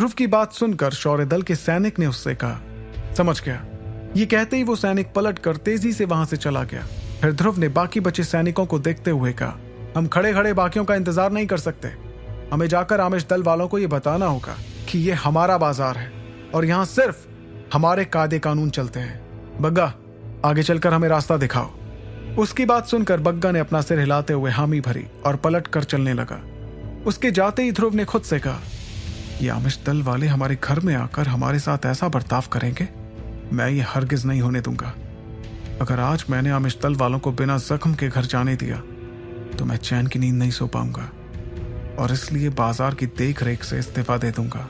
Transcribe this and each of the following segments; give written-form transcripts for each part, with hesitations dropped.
ध्रुव की बात सुनकर शौर्य दल के सैनिक ने उससे कहा, समझ गया। ये कहते ही वो सैनिक पलट कर तेजी से वहां से चला गया। फिर ध्रुव ने बाकी बचे सैनिकों को देखते हुए कहा, हम खड़े खड़े बाकियों का इंतजार नहीं कर सकते। हमें जाकर आमिष दल वालों को ये बताना होगा कि ये हमारा बाजार है और यहाँ सिर्फ हमारे कायदे कानून चलते हैं। बग्गा, आगे चलकर हमें रास्ता दिखाओ। उसकी बात सुनकर बग्गा ने अपना सिर हिलाते हुए हामी भरी और पलट कर चलने लगा। उसके जाते ही ध्रुव ने खुद से कहा, ये आमिष दल वाले हमारे घर में आकर हमारे साथ ऐसा बर्ताव करेंगे, मैं ये हरगिज नहीं होने दूंगा। अगर आज मैंने आमिष दल वालों को बिना जख्म के घर जाने दिया तो मैं चैन की नींद नहीं सो पाऊंगा और इसलिए बाजार की देख रेख से इस्तीफा दे दूंगा।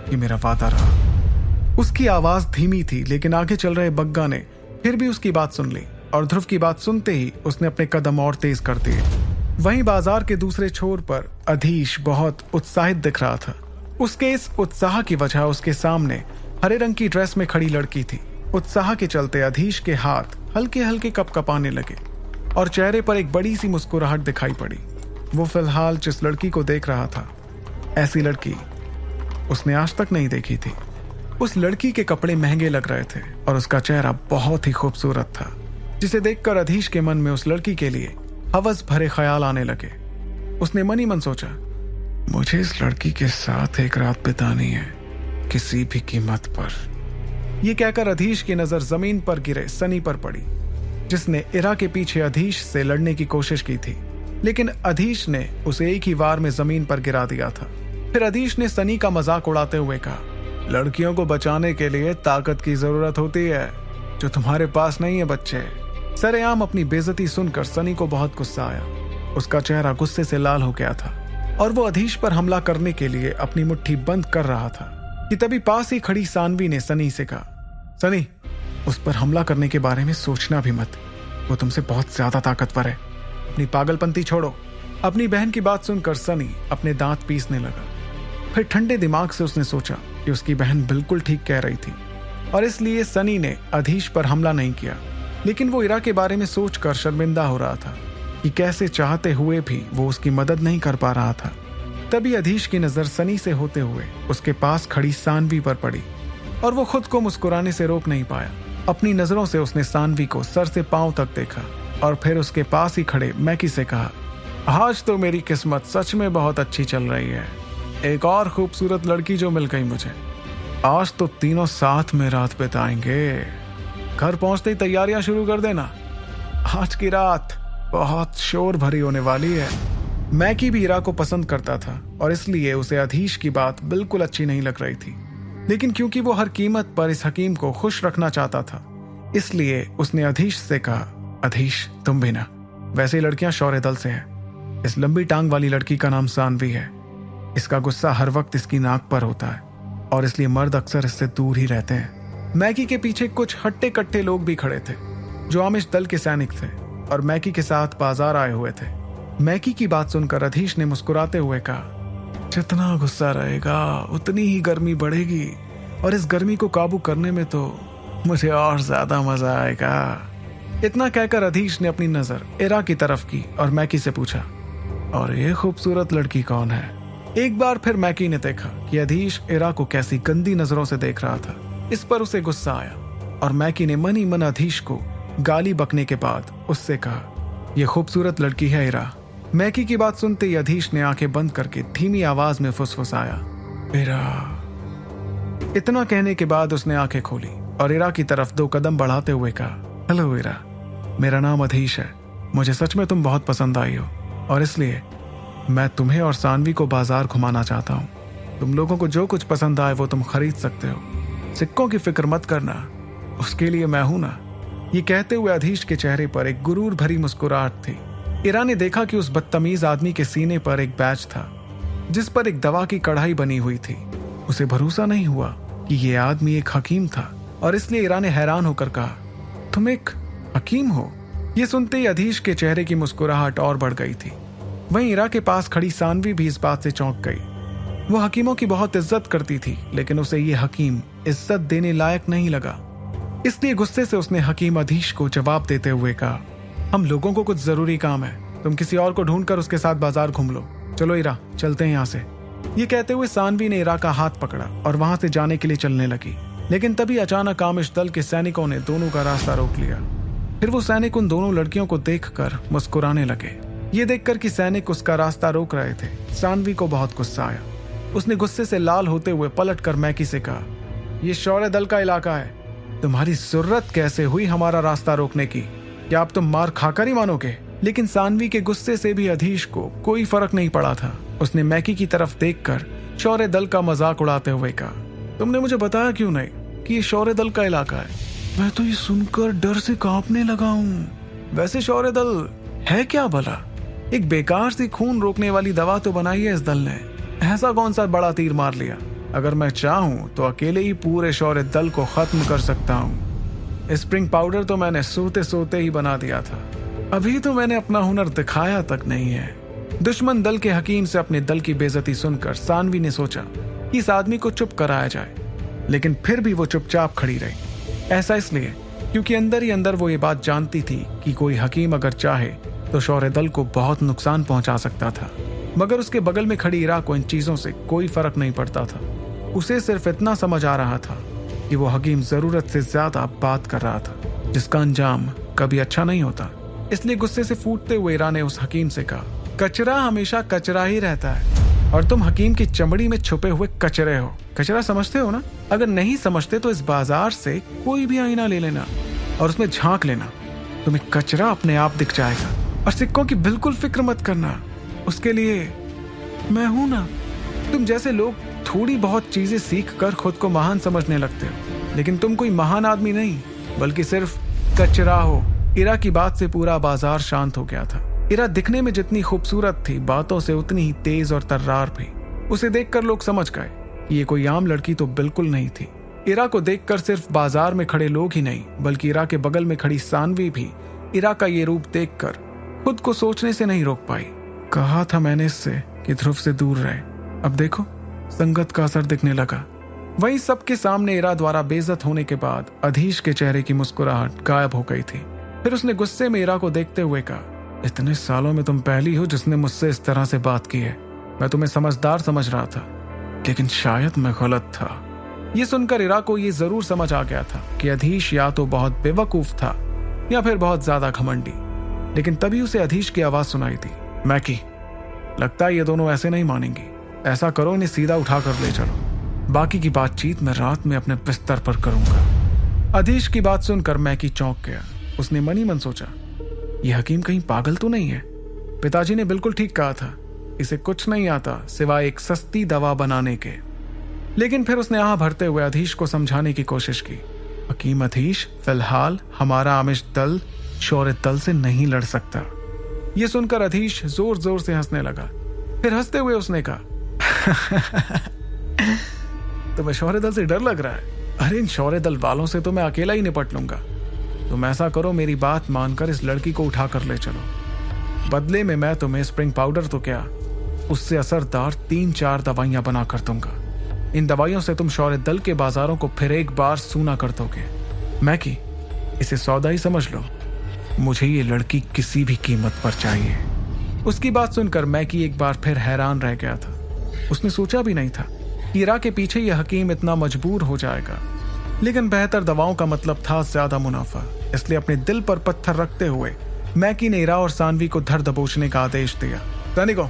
ये मेरा वादा रहा। उसकी आवाज धीमी थी, लेकिन आगे चल रहे बग्गा ने फिर भी उसकी बात सुन ली और ध्रुव की बात सुनते ही उसने अपने कदम और तेज कर दिए। वहीं बाजार के दूसरे छोर पर अधीश बहुत उत्साहित दिख रहा था। उसके इस उत्साह की वजह उसके सामने हरे रंग की ड्रेस में खड़ी लड़की थी। उत्साह के चलते अधीश के हाथ हल्के हल्के कपकपाने लगे और चेहरे पर एक बड़ी सी मुस्कुराहट दिखाई पड़ी। वो फिलहाल जिस लड़की को देख रहा था, ऐसी लड़की उसने आज तक नहीं देखी थी। उस लड़की के कपड़े महंगे लग रहे थे और उसका चेहरा बहुत ही खूबसूरत था, जिसे देखकर अधीश के मन में उस लड़की के लिए हवस भरे ख्याल आने लगे। उसने मन ही मन सोचा, मुझे इस लड़की के साथ एक रात बितानी है, किसी भी कीमत पर। यह कहकर अधीश की नजर जमीन पर गिरे सनी पर पड़ी, जिसने इरा के पीछे अधीश से लड़ने की कोशिश की थी, लेकिन अधीश ने उसे एक ही वार में जमीन पर गिरा दिया था। फिर अधीश ने सनी का मजाक उड़ाते हुए कहा, लड़कियों को बचाने के लिए ताकत की जरूरत होती है, जो तुम्हारे पास नहीं है बच्चे। सरेआम अपनी बेइज्जती सुनकर सनी को बहुत गुस्सा आया। उसका चेहरा गुस्से से लाल हो गया था और वो अधीश पर हमला करने के लिए अपनी मुट्ठी बंद कर रहा था कि तभी पास ही खड़ी सानवी ने सनी से कहा, सनी, उस पर हमला करने के बारे में सोचना भी मत, वो तुमसे बहुत ज्यादा ताकतवर है। अपनी पागलपंती छोड़ो। अपनी बहन की बात सुनकर सनी अपने दांत पीसने लगा। फिर ठंडे दिमाग से उसने सोचा कि उसकी बहन बिल्कुल ठीक कह रही थी और इसलिए सनी ने अधीश पर हमला नहीं किया। लेकिन वो इरा के बारे में सोचकर शर्मिंदा हो रहा था कि कैसे चाहते हुए भी वो उसकी मदद नहीं कर पा रहा था। तभी अधीश की नजर सनी से होते हुए उसके पास खड़ी सानवी पर पड़ी और वो खुद को मुस्कुराने से रोक नहीं पाया। अपनी नजरों से उसने सानवी को सर से पांव तक देखा और फिर उसके पास ही खड़े मैकी से कहा, आज तो मेरी किस्मत सच में बहुत अच्छी चल रही है। एक और खूबसूरत लड़की जो मिल गई मुझे। आज तो तीनों साथ में रात बिताएंगे। घर पहुंचते ही तैयारियां शुरू कर देना। आज की रात बहुत शोर भरी होने वाली है। मैकी भी इरा को पसंद करता था और इसलिए उसे अधीश की बात बिल्कुल अच्छी नहीं लग रही थी, लेकिन क्योंकि वो हर कीमत पर इस हकीम को खुश रखना चाहता था, इसलिए उसने अधीश से कहा, अधीश तुम भी ना। वैसे लड़कियां शौर्य दल से हैं। इस लंबी टांग वाली लड़की का नाम सानवी है। इसका गुस्सा हर वक्त इसकी नाक पर होता है और इसलिए मर्द अक्सर इससे दूर ही रहते हैं। मैकी के पीछे कुछ हट्टे कट्टे लोग भी खड़े थे जो आमिष दल के सैनिक थे और मैकी के साथ बाजार आए हुए थे। मैकी की बात सुनकर अधीश ने मुस्कुराते हुए कहा, जितना गुस्सा रहेगा उतनी ही गर्मी बढ़ेगी और इस गर्मी को काबू करने में तो मुझे और ज्यादा मजा आएगा। इतना कहकर अधीश ने अपनी नजर इरा की तरफ की और मैकी से पूछा, और ये खूबसूरत लड़की कौन है? एक बार फिर मैकी ने देखा कि अधीश इरा को कैसी गंदी नजरों से देख रहा था। इस पर उसे गुस्सा आया और मैकी ने मन ही मन अधीश को गाली बकने के बाद उससे कहा, यह खूबसूरत लड़की है इरा। मैकी की बात सुनते ही अधीश ने आंखें बंद करके धीमी आवाज में फुसफुसाया, इरा। इतना कहने के बाद उसने आंखें खोली और इरा की तरफ 2 कदम बढ़ाते हुए कहा, हेलो इरा, मेरा नाम अधीश है। मुझे सच में तुम बहुत पसंद आई हो और इसलिए मैं तुम्हें और सानवी को बाजार घुमाना चाहता हूँ। तुम लोगों को जो कुछ पसंद आए वो तुम खरीद सकते हो। सिक्कों की फिक्र मत करना, उसके लिए मैं हूं ना। ये कहते हुए अधीश के चेहरे पर एक गुरूर भरी मुस्कुराहट थी। इरा ने देखा कि उस बदतमीज आदमी के सीने पर एक बैज था जिस पर एक दवा की कढ़ाई बनी हुई थी। उसे भरोसा नहीं हुआ कि ये आदमी एक हकीम था और इसलिए इरा ने हैरान होकर कहा, तुम एक हकीम हो? ये सुनते ही अधीश के चेहरे की मुस्कुराहट और बढ़ गई थी। वहीं इरा के पास खड़ी सानवी भी इस बात से चौंक गई। वो हकीमों की बहुत इज्जत करती थी, लेकिन उसे ये हकीम इज्जत देने लायक नहीं लगा। इसलिए गुस्से से उसने हकीम अधीश को जवाब देते हुए कहा, हम लोगों को कुछ जरूरी काम है, तुम किसी और को ढूंढकर उसके साथ बाजार घूम लो। चलो इरा, चलते हैं यहाँ से। ये कहते हुए सानवी ने इरा का हाथ पकड़ा और वहां से जाने के लिए चलने लगी, लेकिन तभी अचानक आमिश दल के सैनिकों ने दोनों का रास्ता रोक लिया। फिर वो सैनिक उन दोनों लड़कियों को देखकर मुस्कुराने लगे। ये देखकर कि सैनिक उसका रास्ता रोक रहे थे, सानवी को बहुत गुस्सा आया। उसने गुस्से से लाल होते हुए पलटकर मैकी से कहा, ये शौर्य दल का इलाका है, तुम्हारी जरूरत कैसे हुई हमारा रास्ता रोकने की? क्या अब तुम मार खाकर ही मानोगे? लेकिन सानवी के गुस्से से भी अधीश को कोई फर्क नहीं पड़ा था। उसने मैकी की तरफ देखकर शौर्य दल का मजाक उड़ाते हुए कहा, तुमने मुझे बताया क्यों नहीं कि ये शौर्य दल का इलाका है? मैं तो ये सुनकर डर से कांपने लगा हूँ। वैसे शौर्य दल है क्या भला? एक बेकार सी खून रोकने वाली दवा तो बनाई है इस दल ने, ऐसा कौन सा बड़ा तीर मार लिया? अगर मैं चाहूं तो अकेले ही पूरे शौर्य दल को खत्म कर सकता हूं। स्प्रिंग पाउडर तो मैंने सोते सोते ही बना दिया था, अभी तो मैंने अपना हुनर दिखाया तक नहीं है। दुश्मन दल के हकीम से अपने दल की बेइज्जती सुनकर सानवी ने सोचा कि इस आदमी को चुप कराया जाए, लेकिन फिर भी वो चुपचाप खड़ी रही। ऐसा इसलिए क्योंकि अंदर ही अंदर वो ये बात जानती थी कि कोई हकीम अगर चाहे तो शौर्य दल को बहुत नुकसान पहुंचा सकता था, मगर उसके बगल में खड़ी इरा को इन चीजों से कोई फर्क नहीं पड़ता था। उसे सिर्फ इतना समझ आ रहा था कि वो हकीम जरूरत से ज्यादा बात कर रहा था, जिसका अंजाम कभी अच्छा नहीं होता। इसलिए गुस्से से फूटते हुए इरा ने उस हकीम से कहा, कचरा हमेशा कचरा ही रहता है और तुम हकीम की चमड़ी में छुपे हुए कचरे हो। कचरा समझते हो ना? अगर नहीं समझते तो इस बाजार से कोई भी आईना ले लेना और उसमें झांक लेना, तुम्हें कचरा अपने आप दिख जाएगा। और सिक्कों की बिल्कुल फिक्र मत करना, उसके लिए मैं हूं ना। तुम जैसे लोग थोड़ी बहुत चीजें सीख कर खुद को महान समझने लगते हो, लेकिन तुम कोई महान आदमी नहीं बल्कि सिर्फ कचरा हो। इरा की बात से पूरा बाजार शांत हो गया था। इरा दिखने में जितनी खूबसूरत थी, बातों से उतनी ही तेज और तर्रार भी। उसे देखकर लोग समझ गए कि ये कोई आम लड़की तो बिल्कुल नहीं थी। इरा को देखकर सिर्फ बाजार में खड़े लोग ही नहीं बल्कि इरा के बगल में खड़ी सानवी भी इरा का ये रूप देखकर खुद को सोचने से नहीं रोक पाई। कहा था मैंने इससे कि ध्रुव से दूर रहे, अब देखो संगत का असर दिखने लगा। वहीं सबके सामने इरा द्वारा बेइज्जत होने के बाद अधीश के चेहरे की मुस्कुराहट गायब हो गई थी। फिर उसने गुस्से में इरा को देखते हुए कहा, इतने सालों में तुम पहली हो जिसने मुझसे इस तरह से बात की है। मैं तुम्हें समझदार समझ रहा था, लेकिन शायद मैं गलत था। ये सुनकर इरा को ये जरूर समझ आ गया था कि अधीश या तो बहुत बेवकूफ था या फिर बहुत ज्यादा घमंडी। लेकिन तभी उसे अधीश की आवाज सुनाई थी, मैकी, लगता है ये दोनों ऐसे नहीं मानेंगी। ऐसा करो, इन्हें सीधा उठाकर ले चलो, बाकी की बातचीत मैं रात में अपने बिस्तर पर करूंगा। अधीश की बात सुनकर मैकी चौंक गया। उसने मन ही मन सोचा, ये हकीम कहीं पागल तो नहीं है? पिताजी ने बिल्कुल ठीक कहा था, इसे कुछ नहीं आता सिवाय एक सस्ती दवा बनाने के। लेकिन फिर उसने आह भरते हुए अधीश को समझाने की कोशिश की, हकीम अधीश, फिलहाल हमारा आमिश दल शौर्य दल से नहीं लड़ सकता। यह सुनकर अधीश जोर जोर से हंसने लगा। फिर हंसते हुए उसने कहा, तुम्हें शौर्य दल से डर लग रहा है? अरे इन शौर्य दल वालों से तो मैं अकेला ही निपट लूंगा। तुम ऐसा करो, मेरी बात मानकर इस लड़की को उठा कर ले चलो। बदले में मैं तुम्हें स्प्रिंग पाउडर तो क्या, उससे असरदार 3-4 दवाइयां बना कर दूंगा। इन दवाइयों से तुम शौर्य दल के बाजारों को फिर एक बार सूना कर दोगे। मैकी, इसे सौदा ही समझ लो, मुझे ये लड़की किसी भी कीमत पर चाहिए। उसकी बात सुनकर मैकी एक बार फिर हैरान रह गया था। उसने सोचा भी नहीं था कि इरा के पीछे यह हकीम इतना मजबूर हो जाएगा। लेकिन बेहतर दवाओं का मतलब था ज्यादा मुनाफा, इसलिए अपने दिल पर पत्थर रखते हुए मैकी ने इरा और सानवी को धर दबोचने का आदेश दिया। सैनिकों,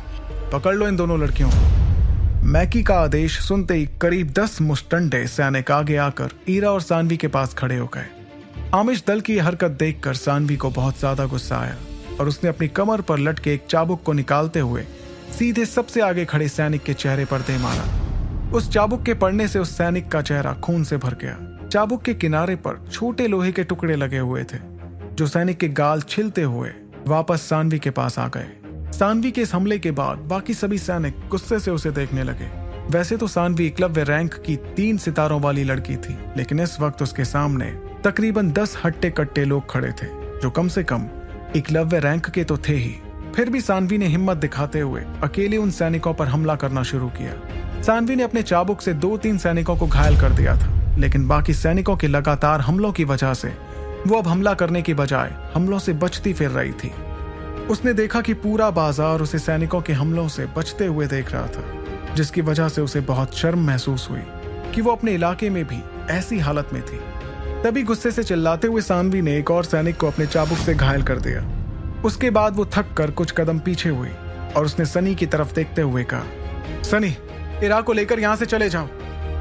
पकड़ लो इन दोनों लड़कियों को। मैकी का आदेश सुनते ही करीब 10 मुस्टंडे सैनिक आगे आकर इरा और सानवी के पास खड़े हो गए। आमिश दल की हरकत देखकर सानवी को बहुत ज्यादा गुस्सा आया और उसने अपनी कमर पर लटके एक चाबुक को निकालते हुए सीधे सबसे आगे खड़े सैनिक के चेहरे पर दे मारा। उस चाबुक के पड़ने से उस सैनिक का चेहरा खून से भर गया। चाबुक के किनारे पर छोटे लोहे के टुकड़े लगे हुए थे, जो सैनिक के गाल छिलते हुए वापस सानवी के पास आ गए। सानवी के इस हमले के बाद बाकी सभी सैनिक गुस्से से उसे देखने लगे। वैसे तो सानवी एकलव्य रैंक की 3 सितारों वाली लड़की थी, लेकिन इस वक्त उसके सामने तकरीबन 10 हट्टे कट्टे लोग खड़े थे, जो कम से कम एकलव्य रैंक के तो थे ही। फिर भी सानवी ने हिम्मत दिखाते हुए अकेले उन सैनिकों पर हमला करना शुरू किया। सानवी ने अपने चाबुक से 2-3 सैनिकों को घायल कर दिया था, लेकिन बाकी सैनिकों के लगातार हमलों की वजह से वो अब हमला करने की बजाय हमलों से बचती फिर रही थी। उसने देखा कि पूरा बाजार उसे सैनिकों के हमलों से बचते हुए देख रहा था। जिसकी वजह से उसे बहुत शर्म महसूस हुई कि वो अपने इलाके में भी ऐसी हालत में थी। तभी गुस्से से चिल्लाते हुए सानवी ने एक और सैनिक को अपने चाबुक से घायल कर दिया। उसके बाद वो थक कर कुछ कदम पीछे हुई और उसने सनी की तरफ देखते हुए कहा, सनी, इरा को लेकर यहाँ से चले जाओ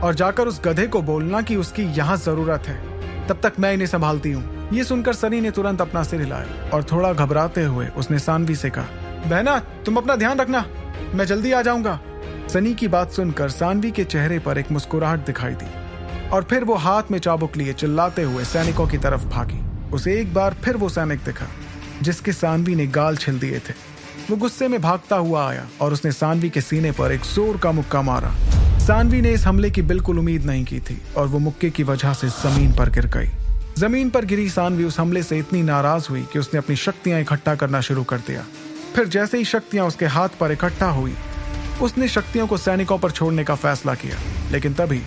और जाकर उस गधे को बोलना कि उसकी यहाँ जरूरत है, तब तक मैं इन्हें संभालती हूँ। ये सुनकर सनी ने तुरंत अपना सिर हिलाया और थोड़ा घबराते हुए उसने सानवी से कहा, बहना, तुम अपना ध्यान रखना, मैं जल्दी आ जाऊंगा। सनी की बात सुनकर सानवी के चेहरे पर एक मुस्कुराहट दिखाई दी और फिर वो हाथ में चाबुक लिए चिल्लाते हुए सैनिकों की तरफ भागी। उसे एक बार फिर वो सैनिक दिखा जिसके सानवी ने गाल छिल दिए थे। वो गुस्से में भागता हुआ आया और उसने सानवी के सीने पर एक जोर का मुक्का मारा। सानवी ने इस हमले की बिल्कुल उम्मीद नहीं की थी और वो मुक्के की वजह से जमीन पर गिर गई। जमीन पर गिरी सानवी उस हमले से इतनी नाराज हुई कि उसने अपनी शक्तियां इकट्ठा करना शुरू कर दिया। फिर जैसे ही शक्तियां उसके हाथ पर इकट्ठा हुई, उसने शक्तियों को सैनिकों पर छोड़ने का फैसला किया, लेकिन तभी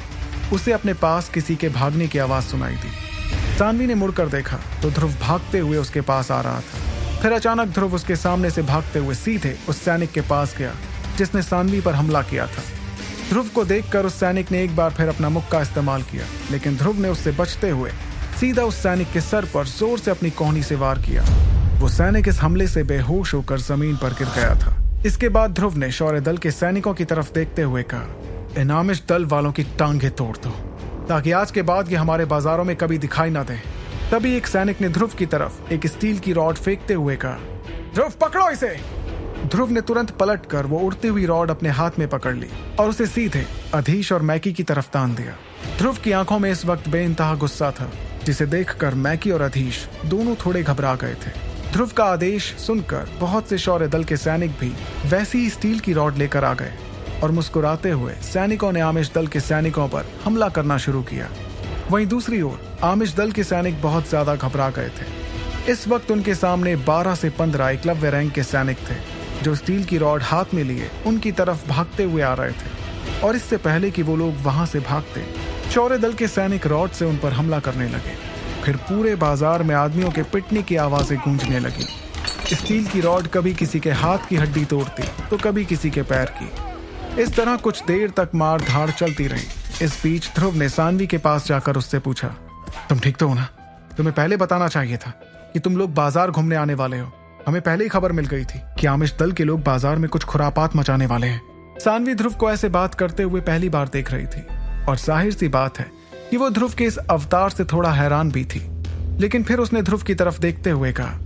उसे अपने पास किसी के भागने की आवाज सुनाई दी। सानवी ने मुड़कर देखा तो ध्रुव भागते हुए उसके पास आ रहा था। फिर अचानक ध्रुव उसके सामने से भागते हुए सीधे उस सैनिक के पास गया जिसने सानवी पर हमला किया था। ध्रुव को देखकर उस सैनिक ने एक बार फिर अपना मुक्का इस्तेमाल किया, लेकिन ध्रुव ने उससे बचते हुए सीधा उस सैनिक के सर पर जोर से अपनी कोहनी से वार किया। वो सैनिक इस हमले से बेहोश होकर जमीन पर गिर गया था। इसके बाद ध्रुव ने शौर्य दल के सैनिकों की तरफ देखते हुए कहा, इन आमिश दल वालों की टांगें तोड़ दो ताकि आज के बाद ये हमारे बाजारों में कभी दिखाई ना दे। तभी एक सैनिक ने ध्रुव की तरफ एक स्टील की रॉड फेंकते हुए कहा, ध्रुव, पकड़ो इसे। ध्रुव ने तुरंत पलटकर वो उड़ती हुई रॉड अपने हाथ में पकड़ ली और उसे सीधे अधीश और मैकी की तरफ तान दिया। ध्रुव की आंखों में इस वक्त बेइंतहा गुस्सा था, जिसे देखकर मैकी और अधीश दोनों थोड़े घबरा गए थे। ध्रुव का आदेश सुनकर बहुत से शौर्य दल के सैनिक भी वैसी ही स्टील की रॉड लेकर आ गए और मुस्कुराते हुए सैनिकों ने आमिश दल के सैनिकों पर हमला करना शुरू किया। वहीं दूसरी ओर आमिश दल के सैनिक बहुत ज्यादा घबरा गए थे। इस वक्त उनके सामने 12 से 15 एकलव्य रैंक के सैनिक थे जो स्टील की रॉड हाथ में लिए उनकी तरफ भागते हुए आ रहे थे। और इससे पहले कि वो लोग वहां से भागते, शौर्य दल के सैनिक रॉड से उन पर हमला करने लगे। फिर पूरे बाजार में आदमियों के पिटने की आवाजें गूंजने लगी। स्टील की रॉड कभी किसी के हाथ की हड्डी तोड़ती तो कभी किसी के पैर की। इस तरह कुछ देर तक मार धाड़ चलती रही। इस बीच ध्रुव ने सानवी के पास जाकर उससे पूछा, तुम ठीक तो हो ना? तुम्हें पहले बताना चाहिए था कि तुम लोग बाजार घूमने आने वाले हो। हमें पहले ही खबर मिल गई थी कि आमिश दल के लोग बाजार में कुछ खुरापात मचाने वाले हैं। सानवी ध्रुव को ऐसे बात करते हुए पहली बार देख रही थी और जाहिर सी बात है कि वो ध्रुव के इस अवतार से थोड़ा हैरान भी थी। लेकिन फिर उसने ध्रुव की तरफ देखते हुए कहा,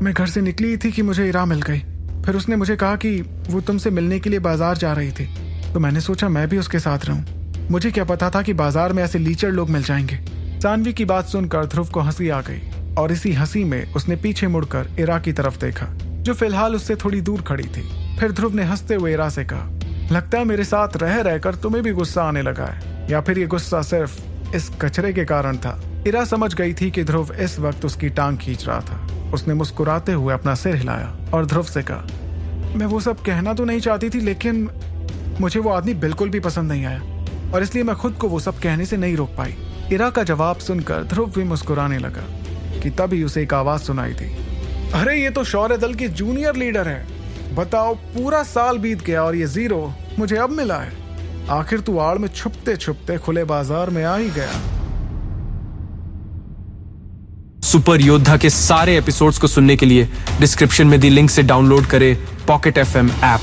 मैं घर से निकली थी कि मुझे इरा मिल गई। फिर उसने मुझे कहा कि वो तुमसे मिलने के लिए बाजार जा रही थी, तो मैंने सोचा मैं भी उसके साथ रहूं। मुझे क्या पता था कि बाजार में ऐसे लीचड़ लोग मिल जाएंगे। सानवी की बात सुनकर ध्रुव को हंसी आ गई और इसी हंसी में उसने पीछे मुड़कर इरा की तरफ देखा जो फिलहाल उससे थोड़ी दूर खड़ी थी। फिर ध्रुव ने हंसते हुए इरा से कहा, लगता है मेरे साथ रह रहकर तुम्हें भी गुस्सा आने लगा है, या फिर ये गुस्सा सिर्फ इस कचरे के कारण था। इरा समझ गई थी कि ध्रुव इस वक्त उसकी टांग खींच रहा था। उसने मुस्कुराते हुए अपना सिर हिलाया और ध्रुव से कहा, मैं वो सब कहना तो नहीं चाहती थी, लेकिन मुझे वो आदमी बिल्कुल भी पसंद नहीं आया और इसलिए मैं खुद को वो सब कहने से नहीं रोक पाई। इरा का जवाब सुनकर ध्रुव भी मुस्कुराने लगा कि तभी उसे एक आवाज सुनाई दी, अरे ये तो शौर्य दल के जूनियर लीडर हैं। बताओ, पूरा साल बीत गया और ये जीरो मुझे अब मिला है। आखिर तू आड़ में छुपते छुपते खुले बाजार में आ ही गया। सुपर योद्धा के सारे एपिसोड्स को सुनने के लिए डिस्क्रिप्शन में दी लिंक से डाउनलोड करें पॉकेट FM ऐप।